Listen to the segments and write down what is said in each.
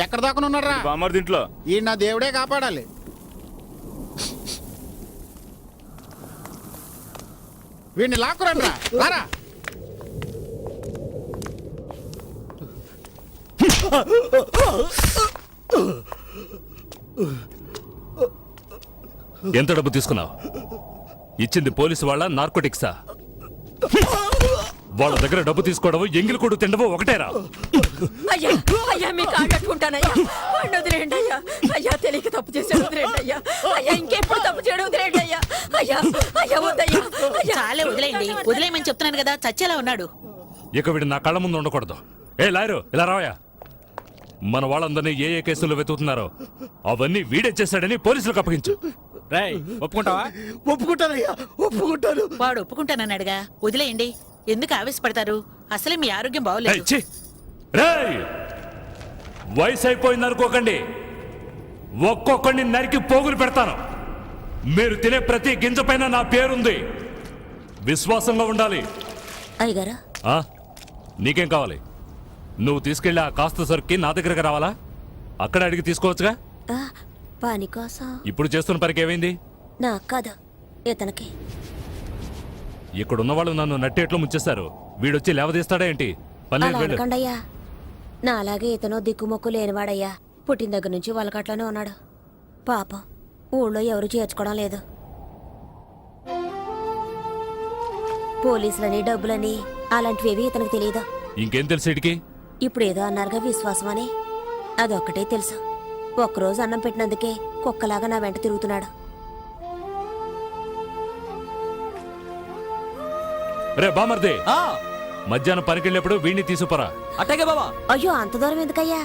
ఎక్కడ దాకా ఉన్నారా? బామ్మర్ దీంట్లో. ఈ నా దేవుడే కాపాడాలి. వీడిని లాక్కురండి రారా. ఎంత డబ్బు తీసుకున్నావు? ఇచ్చింది పోలీసు వాళ్ళ నార్కోటిక్సా? వాళ్ళ దగ్గర డబ్బు తీసుకోవడం ఎంగిలి కొడు తినడం ఒకటేరా? అయ్యా అయ్యా మీ కాళ్ళట్టుకుంటానయ్యా, వదిలేండి అయ్యా. అయ్యా తెలియక తప్పు చేసాడు, వదిలేండి అయ్యా. అయ్యా ఇంకెప్పుడు తప్పు చేయడం, వదిలేండి అయ్యా. అయ్యా అయ్యా వద్దయ్యా. చాలే వదిలేయండి, వదిలేయమని చెప్తున్నాను కదా, చచ్చేలా ఉన్నాడు. ఇక వీడు నా కళ్ళ ముందు ఉండకూడదు. ఏ లాయరు ఇలా రావయా. మన వాళ్ళందరినీ ఏ ఏ కేసుల్లో వెతుకుతున్నారో అవన్నీ వీడే చేశాడని పోలీసులకు అప్పగించు. ఒప్పుకుంటావా? ఒప్పుకుంటానయ్యా, ఒప్పుకుంటాను. వాడు ఒప్పుకుంటానన్నాడుగా, వదిలేయండి. ఎందుకు ఆవేశపడతారు? అసలే మీ ఆరోగ్యం బాగోలేదు. వయసు అయిపోయింది అనుకోకండి, ఒక్కొక్కడిని నరికి పోగులు పెడతాను. మీరు తినే ప్రతి గింజ పైన నా పేరుంది. విశ్వాసంగా ఉండాలి. అయ్యగారా నీకేం కావాలి? నువ్వు తీసుకెళ్ళి ఆ కాస్త సరుక్కి నా దగ్గరకు రావాలా? అక్కడ అడిగి తీసుకోవచ్చుగా. పని కోసం ఇప్పుడు చేస్తున్న పనికి ఏమైంది? నాకు కాదు, ఇతనికి. ఇక్కడున్న వాళ్ళు నన్ను నట్టేట్లో ముంచేస్తారు. వీడొచ్చి లేవదీస్తాడా ఏంటి? అయ్యా నా అలాగే ఇతను దిక్కుమొక్కు లేనివాడయ్యా. పుట్టిన దగ్గర నుంచి వాళ్ళకట్లోనే ఉన్నాడు. పాపం ఊళ్ళో ఎవరు చేర్చుకోవడం లేదు. పోలీసులని డబ్బులని అలాంటివి ఇతనికి తెలియదు. ఇంకేం తెలుసు ఇడికి? ఇప్పుడు ఏదో అన్నారుగా విశ్వాసం అని, అదొక్కటే తెలుసు. ఒక్కరోజు అన్నం పెట్టినందుకే కుక్కలాగా నా వెంట తిరుగుతున్నాడు. రే బామర్దే, మధ్యాహ్నం పనికెళ్ళేప్పుడు వీడిని తీసుకురా. అట్టగే బాబా. అయ్యో అంత దూరం ఎందుకయ్యా?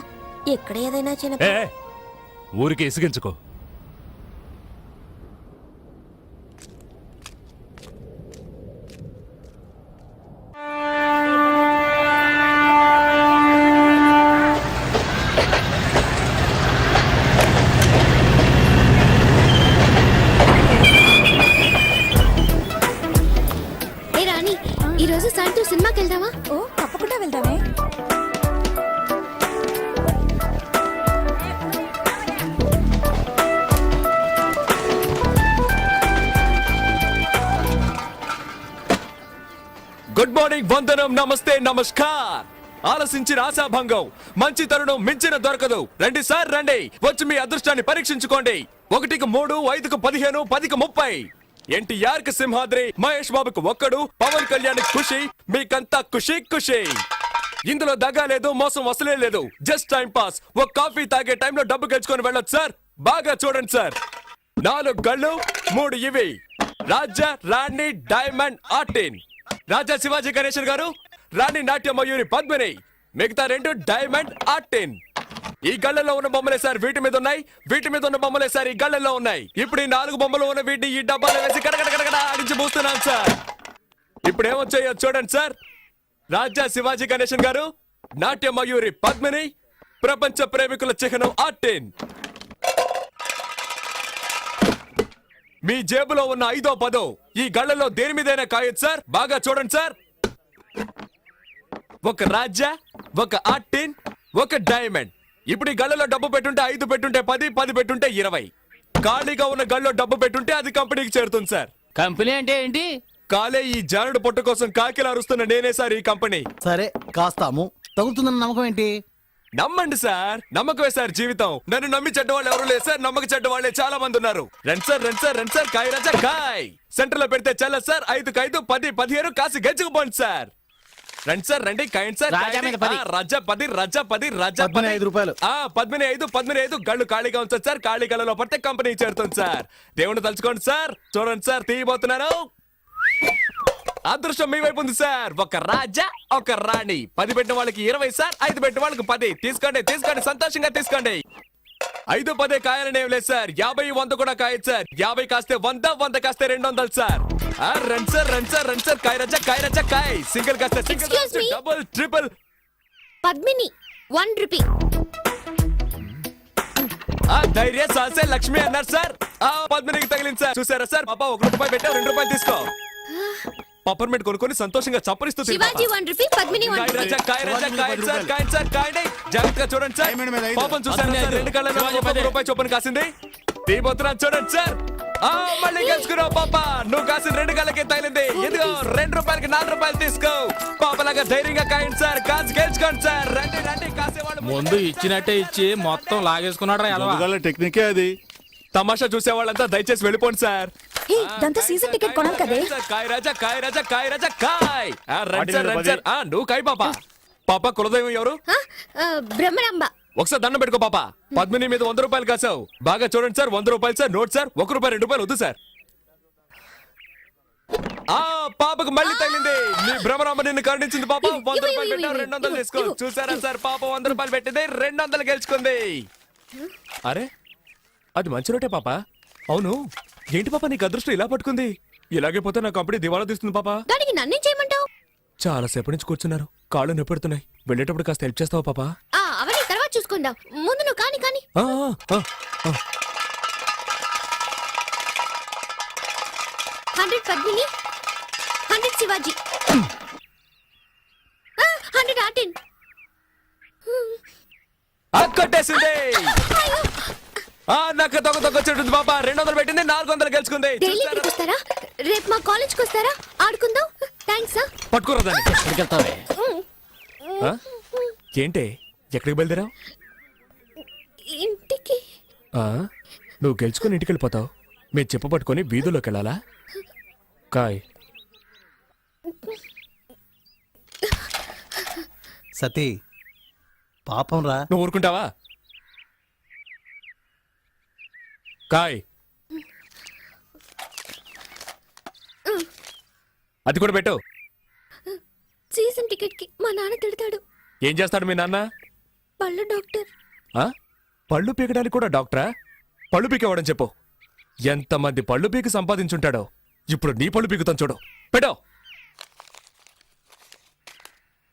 ఇక్కడ ఏదైనా చిన్న ఊరికి ఇసిగించుకో. ఈరోజు సాయంత్రం సినిమాకి వెళ్దామా? ఓ తప్పకుండా వెళ్దామే. గుడ్ మార్నింగ్, వందనం, నమస్తే, నమస్కార్. ఆలసించిన ఆశాభంగం, మంచి తరుణం మించిన దొరకదు. రండి సార్ రండి, వచ్చి మీ అదృష్టాన్ని పరీక్షించుకోండి. 1కి 3, 5కి 15, 10కి 30. ఎన్టీఆర్ కి సింహాద్రి, మహేష్ బాబుకు ఒక్కడు, పవన్ కళ్యాణ్ ఖుషి, మీకంతా ఖుషి ఖుషి. ఇందులో దగా లేదు, మోసం వసలే లేదు. Just time pass. ఒక కాఫీ తాగే టైంలో డబ్బు గెలుచుకొని వెళ్ళొచ్చు సార్. బాగా చూడండి సార్. 4 గళ్ళు, 3 ఇవి. రాజా, రాణి, డైమండ్, ఆర్టిన్. రాజా శివాజీ గణేశన్ గారు, రాణి నాట్య మయూరి పద్మిని, మిగతా 2 డైమండ్, ఆర్టిన్. ఈ గళ్ళలో ఉన్న బొమ్మలే సార్ వీటి మీద ఉన్నాయి, వీటి మీద ఉన్న బొమ్మలే సార్ ఈ గళ్ళలో ఉన్నాయి. ఇప్పుడు ఈ 4 బొమ్మలు ఉన్న వీటిని ఈ డబ్బాలో వేసి కడగడ ఆడించి పూస్తున్నాను సార్. ఇప్పుడు ఏమొచ్చాయో చూడండి సార్. రాజా శివాజీ గణేశన్ గారు, నాట్య మయూరి పద్మిని, ప్రపంచ ప్రేమికుల చిహ్నం ఆర్టిన్. మీ జేబులో ఉన్న 5వ 10 ఈ గళ్ళలో దేని మీదైనా కాయొచ్చు సార్. బాగా చూడండి సార్. ఒక రాజా, ఒక ఆర్టిన్, ఒక డైమండ్. ఇప్పుడు ఈ గళ్ళలో డబ్బు పెట్టుంటే 5 పెట్టుంటే 10, 10 పెట్టుంటే 20. ఖాళీగా ఉన్న గళ్ళలో డబ్బు పెట్టుంటే అది కంపెనీకి చేరుతుంది సార్. కంపెనీ అంటే ఏంటి? కాలే ఈ జానుడు పొట్టు కోసం కాకిలా అరుస్తున్న నేనే సార్ ఈ కంపెనీ. సరే కాస్తాము, తగులుతుందన్న నమ్మకం ఏంటి? నమ్మండి సార్, నమ్మకమే సార్ జీవితం. నన్ను నమ్మి చెడ్డవాళ్ళు ఎవరు లేదు సార్, నమ్మక చెడ్డవాళ్లే చాలా మంది ఉన్నారు. రండి సార్, రండి సార్, రండి సార్. కాయ రాజా కాయ్ సెంటర్ లో పెడితే చల్ల సార్. 5కి 5, 10, 15 కాసి గెలుచుకుపోండి సార్. రండి సార్ రండి, కాయండి సార్. రాజా మీద 10. రాజా 10, రాజా 10, రాజా 15 రూపాయలు. 15 గళ్ళు ఖాళీగా ఉంచండి సార్. ఖాళీ గళ్ళలో పడితే కంపెనీ చేరుతుంది సార్. దేవుని తలుచుకోండి సార్. చూడండి సార్, తీయబోతున్నాను. అదృష్టం మీ వైపు ఉంది సార్. ఒక రాజా, ఒక రాణి. 10 పెట్టిన వాళ్ళకి 20 సార్, 5 పెట్టిన వాళ్ళకి 10. తీసుకోండి తీసుకోండి, సంతోషంగా తీసుకోండి. 5, 10 కాయాలని ఏం లేదు సార్. 50, 100 కూడా కాయచ్చు సార్. 50 కాస్తే 100, 100 కాస్తే 200 సార్. రండి సార్, రండి సార్, రండి సార్. కాయ రాజా కాయ్. సింగిల్ కాస్తే single, double, triple. Padmini 1 rupee. ధైర్య సాసే లక్ష్మి అన్నారు సార్. పద్మినికి తగిలింది సార్. చూసారా సార్, పాప 1 రూపాయి పెట్టావు, 2 రూపాయలు తీసుకో. పప్పర్మెంట్ కొనుక్కొని సంతోషంగా చప్పరిస్తూ తిను శివాజీ పాపా. 1 రూపీ పద్మిని 1 కాయ్ రూపీ రాజా, కాయ్ రాజా, కాయ్ సార్, కాయ్ సార్, కాయండి. జాగ్రత్తగా చూడండి సార్. ఐదు మీద ఐదు. పాపం చూసారా సార్, రెండు కళ్ళలో ఒక్కొక్క రూపాయి చొప్పున కాసింది. తీపోతున్నాను చూడండి సార్. ఆ, మళ్ళీ గెలుచుకున్నావు పాప. నువ్వు కాసిన రెండు కళ్ళకి తగిలింది. ఇదిగో 2 రూపాయలకి 4 రూపాయలు తీసుకో. పాపలాగా ధైర్యంగా కాయండి సార్. కాసు గెలుచుకోండి సార్. రండి రండి, కాసేవాళ్ళు ముందు ఇచ్చినట్టే ఇచ్చి మొత్తం లాగేసుకున్నాడు రా టెక్నికే అది. తమాషా చూసే వాళ్ళంతా దయచేసి వెళ్ళిపోండి సార్. ఇదంతా సీజన్ టికెట్ కొనాలి కదే కాయ్ రాజా, కాయ్ రాజా, కాయ్ రాజా, కాయ్. ఆ, రండి సార్, రండి సార్. ఆ, నువ్వు కాయ్ పాప. పాప కులదైవం ఎవరు? బ్రహ్మరాంబ. ఒకసారి దండం పెట్టుకో పాప. పద్మిని మీద 100 రూపాయలు కాసావు. బాగా చూడండి సార్. 100 రూపాయలు సార్. Note sir. 1 రూపాయి 2 రూపాయలు వద్దు సార్. ఆ, పాపకు మళ్ళీ తగిలింది. నీ భ్రమరాంబ నిన్ను కరుణించింది పాప. 100 రూపాయలు పెట్టావు, 200 తీసుకో. చూసారా సార్, పాప 100 రూపాయలు పెట్టింది, 200 గెలుచుకుంది. అరే, అది మంచి రోటే పాప. అవును, ఏంటి పాప నీకు అదృష్టం ఇలా పట్టుకుంది? ఇలాగే పోతే నా కంపెనీ దివాలా తీస్తుంది పాప. దానికి నన్నేం చేయమంటావు? చాలా సేపటి నుంచి కూర్చున్నారు, కాళ్ళు నొప్పెడుతున్నాయి. వెళ్ళేటప్పుడు కాస్త హెల్ప్ చేస్తావా పాప? అవన్నీ తర్వాత చూసుకుందాం. ముందు నువ్వు కాని కాని. ఆ, ఆ, ఆ. 100 పద్మిని, 100 శివాజీ, 100 ఆర్టిన్. కొట్టేసింది. నాకు దొంగ చెట్టు పాప. 200 పెట్టింది, 400 గెలుచుకుంది. డైలీ ఇక్కడికి వస్తారా? రేపు మా కాలేజ్కి వస్తారా? ఆడుకుందాం. థ్యాంక్స్. పట్టుకోరా దాన్ని. ఎక్కడికి వెళ్తావే? ఆ? ఏంటే, ఎక్కడికి బయలుదేరావు? ఇంటికి. ఆ? నువ్వు గెలుచుకుని ఇంటికి వెళ్ళిపోతావు. మీరు చెప్పు పట్టుకొని వీధుల్లోకి వెళ్ళాలా? కాయ్. సతీ, పాపం రా. నువ్వు ఊరుకుంటావా? కాయ్. అది కూడా పెట్టు. సీజన్ టికెట్ కి మా నాన్న తిడతాడు. ఏం చేస్తాడు మీ నాన్న? పళ్ళు డాక్టర్. ఆ? పళ్ళు పీకడానికి కూడా డాక్టరా? పళ్ళు పీకేవాడని చెప్పు. ఎంతమంది పళ్ళు పీకి సంపాదించుంటాడో. ఇప్పుడు నీ పళ్ళు పీకుతాను చూడు. పెట్టో.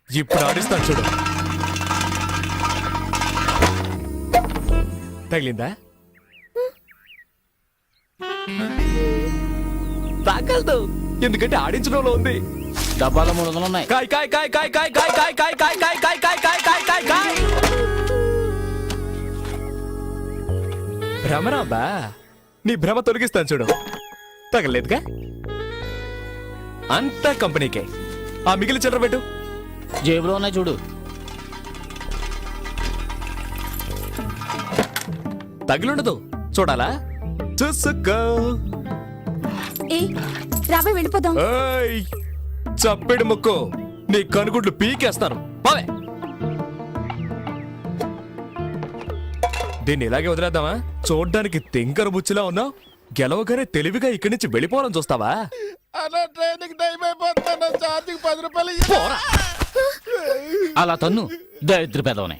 ఇప్పుడు ఆడిస్తాను చూడు. తగిలిందా? తాకలదు, ఎందుకంటే ఆడించడంలో ఉంది. డబ్బాలో 300 ఉన్నాయి. కాయ్ కాయ్ కాయ్ కాయ్ కాయ్ కాయ్ కాయ్ కాయ్ కాయ్ కాయ్ కాయ్ కాయ్ కాయ్ కాయ్ కాయ్ కాయ్. భ్రమరాంబా, నీ భ్రమ తొలగిస్తాను చూడు. తగలేదుగా? అంతా కంపెనీకే. ఆ మిగిలిన చిల్లర పెట్టు. జేబులో ఉన్నాయి చూడు. తగిలుండదు, చూడాలా? చూసుకో. రాబోయ్ వెళ్ళిపోదాం. ఏయ్, చప్పెడు ముక్కు, నీ కనుగుడ్లు పీకేస్తాను. పోవే. దీన్ని ఇలాగే వదిలేద్దామా? చూడ్డానికి తింకర బుచ్చిలా ఉన్నావు. గెలవగానే తెలివిగా ఇక్కడి నుంచి వెళ్ళిపోవాలని చూస్తావా? అలా ట్రైన్కి టైం అయిపోతున్నా. ఛార్జింగ్ 10 రూపాయలు ఇయ్యి. అలా తన్ను, దరిద్ర పెదవనే.